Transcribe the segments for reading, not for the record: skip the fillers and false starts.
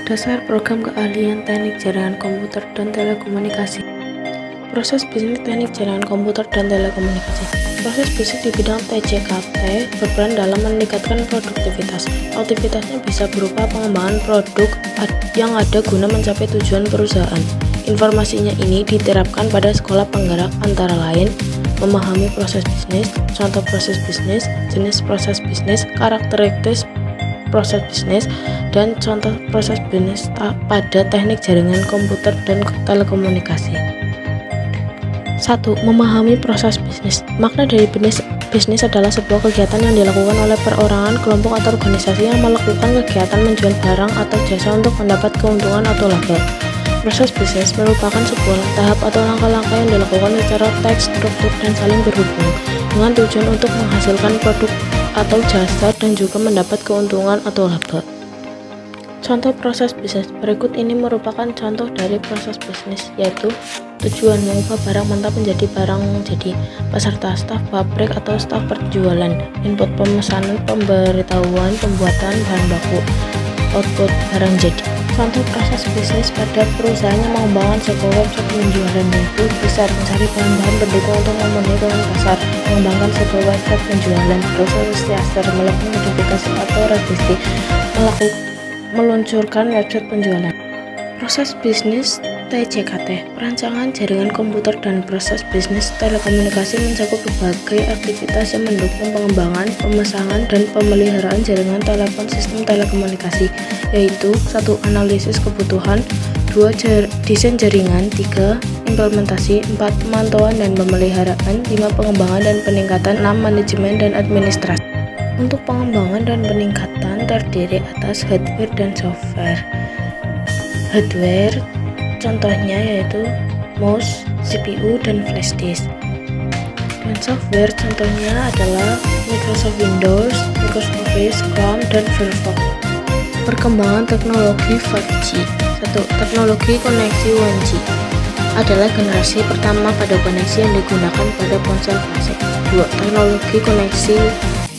Dasar program keahlian teknik jaringan komputer dan telekomunikasi. Proses bisnis teknik jaringan komputer dan telekomunikasi. Proses bisnis di bidang TJKT berperan dalam meningkatkan produktivitas. Aktivitasnya bisa berupa pengembangan produk yang ada guna mencapai tujuan perusahaan. Informasinya ini diterapkan pada sekolah penggerak antara lain memahami proses bisnis, contoh proses bisnis, jenis proses bisnis, karakteristik proses bisnis, dan contoh proses bisnis pada teknik jaringan komputer dan telekomunikasi. 1. Memahami proses bisnis. Makna dari bisnis adalah sebuah kegiatan yang dilakukan oleh perorangan, kelompok, atau organisasi yang melakukan kegiatan menjual barang atau jasa untuk mendapat keuntungan atau laba. Proses bisnis merupakan sebuah tahap atau langkah-langkah yang dilakukan secara terstruktur dan saling berhubung dengan tujuan untuk menghasilkan produk atau jasa dan juga mendapat keuntungan atau laba. Contoh proses bisnis berikut ini merupakan contoh dari proses bisnis, yaitu tujuan mengubah barang mentah menjadi barang jadi, peserta staf pabrik atau staf penjualan, input pemesanan, pemberitahuan, pembuatan bahan baku, output barang jadi. Contoh proses bisnis pada perusahaan yang mengembangkan sebuah website penjualan, yaitu bisa mencari bahan-bahan pendukung untuk memenuhi kebutuhan pasar, mengembangkan sebuah website penjualan, proses register, melakukan modifikasi atau revisi, meluncurkan website penjualan. Proses bisnis TJKT, perancangan jaringan komputer dan proses bisnis telekomunikasi mencakup berbagai aktivitas yang mendukung pengembangan, pemasangan, dan pemeliharaan jaringan telepon sistem telekomunikasi, yaitu 1. Analisis kebutuhan, 2. Desain jaringan, 3. Implementasi, 4. Pemantauan dan pemeliharaan, 5. Pengembangan dan peningkatan, 6. Manajemen dan administrasi. Untuk pengembangan dan peningkatan terdiri atas hardware dan software. Hardware contohnya yaitu mouse, CPU, dan flash disk. Dan software contohnya adalah Microsoft Windows, Microsoft Office, Chrome, dan Firefox. Perkembangan teknologi 5G. 1. Teknologi koneksi 1G adalah generasi pertama pada koneksi yang digunakan pada ponsel klasik. 2. Teknologi koneksi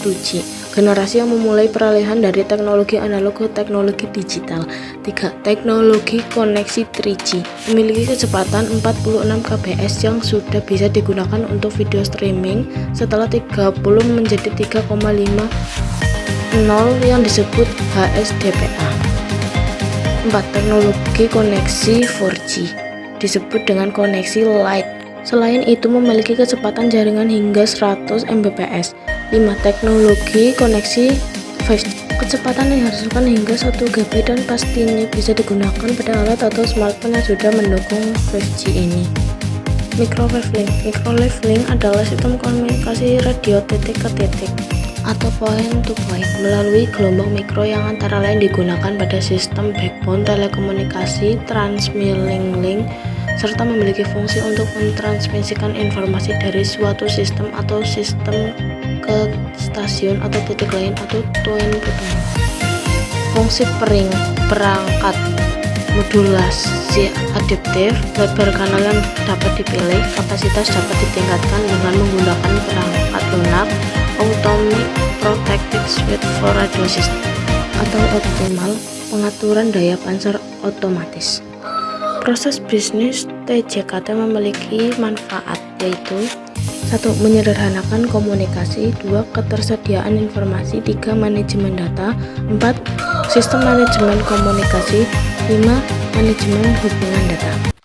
2G, generasi yang memulai peralihan dari teknologi analog ke teknologi digital. 3. Teknologi koneksi 3G, memiliki kecepatan 46 kbps yang sudah bisa digunakan untuk video streaming setelah 30 menjadi 3,50 yang disebut HSDPA. 4. Teknologi koneksi 4G, disebut dengan koneksi light. Selain itu memiliki kecepatan jaringan hingga 100 Mbps. 5. Teknologi koneksi 5G, kecepatan yang dihasilkan hingga 1 GB dan pastinya bisa digunakan pada alat atau smartphone yang sudah mendukung 5G ini. Microwave link. Microwave link adalah sistem komunikasi radio titik ke titik atau point to point melalui gelombang mikro yang antara lain digunakan pada sistem backbone telekomunikasi, transmilling link, serta memiliki fungsi untuk mentransmisikan informasi dari suatu sistem atau sistem ke stasiun atau titik lain atau point to point. Fungsi perangkat, modulasi adaptif, lebar kanal yang dapat dipilih, kapasitas dapat ditingkatkan dengan menggunakan perangkat lunak, automatic protected switch for radio system, atau optimal pengaturan daya pancar otomatis. Proses bisnis TJKT memiliki manfaat, yaitu 1. Menyederhanakan komunikasi, 2. Ketersediaan informasi, 3. Manajemen data, 4. Sistem manajemen komunikasi, 5. Manajemen hubungan data.